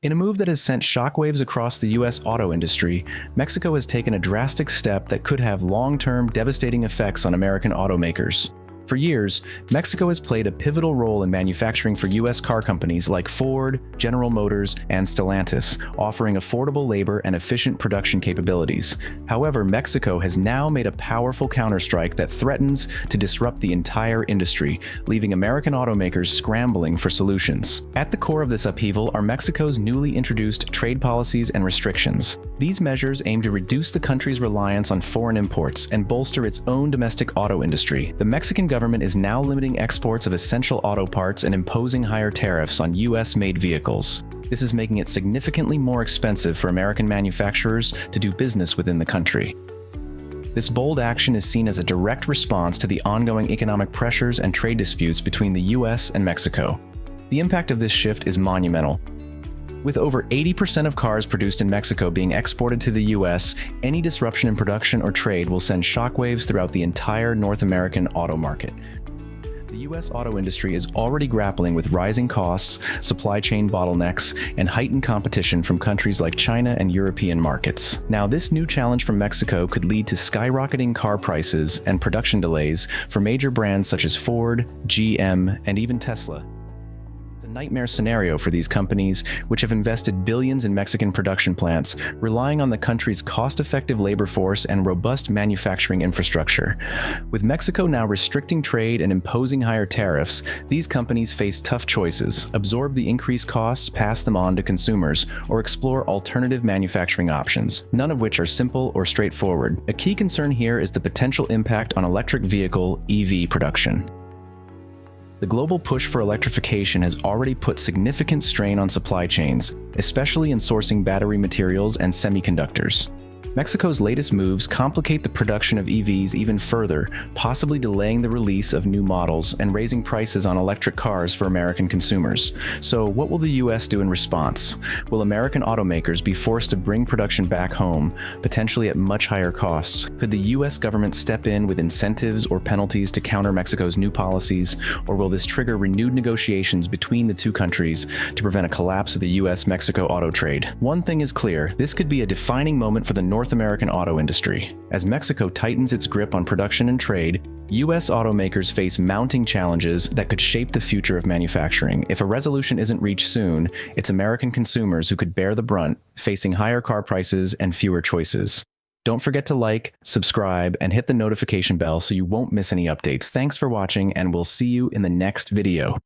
In a move that has sent shockwaves across the U.S. auto industry, Mexico has taken a drastic step that could have long-term devastating effects on American automakers. For years, Mexico has played a pivotal role in manufacturing for U.S. car companies like Ford, General Motors, and Stellantis, offering affordable labor and efficient production capabilities. However, Mexico has now made a powerful counterstrike that threatens to disrupt the entire industry, leaving American automakers scrambling for solutions. At the core of this upheaval are Mexico's newly introduced trade policies and restrictions. These measures aim to reduce the country's reliance on foreign imports and bolster its own domestic auto industry. The Mexican government is now limiting exports of essential auto parts and imposing higher tariffs on U.S.-made vehicles. This is making it significantly more expensive for American manufacturers to do business within the country. This bold action is seen as a direct response to the ongoing economic pressures and trade disputes between the U.S. and Mexico. The impact of this shift is monumental. With over 80% of cars produced in Mexico being exported to the U.S., any disruption in production or trade will send shockwaves throughout the entire North American auto market. The U.S. auto industry is already grappling with rising costs, supply chain bottlenecks, and heightened competition from countries like China and European markets. Now, this new challenge from Mexico could lead to skyrocketing car prices and production delays for major brands such as Ford, GM, and even Tesla. It's a nightmare scenario for these companies, which have invested billions in Mexican production plants, relying on the country's cost-effective labor force and robust manufacturing infrastructure. With Mexico now restricting trade and imposing higher tariffs, these companies face tough choices: absorb the increased costs, pass them on to consumers, or explore alternative manufacturing options, none of which are simple or straightforward. A key concern here is the potential impact on electric vehicle (EV) production. The global push for electrification has already put significant strain on supply chains, especially in sourcing battery materials and semiconductors. Mexico's latest moves complicate the production of EVs even further, possibly delaying the release of new models and raising prices on electric cars for American consumers. So, what will the U.S. do in response? Will American automakers be forced to bring production back home, potentially at much higher costs? Could the U.S. government step in with incentives or penalties to counter Mexico's new policies, or will this trigger renewed negotiations between the two countries to prevent a collapse of the U.S.-Mexico auto trade? One thing is clear: this could be a defining moment for the North American auto industry. As Mexico tightens its grip on production and trade, U.S. automakers face mounting challenges that could shape the future of manufacturing. If a resolution isn't reached soon, it's American consumers who could bear the brunt, facing higher car prices and fewer choices. Don't forget to like, subscribe, and hit the notification bell so you won't miss any updates. Thanks for watching, and we'll see you in the next video.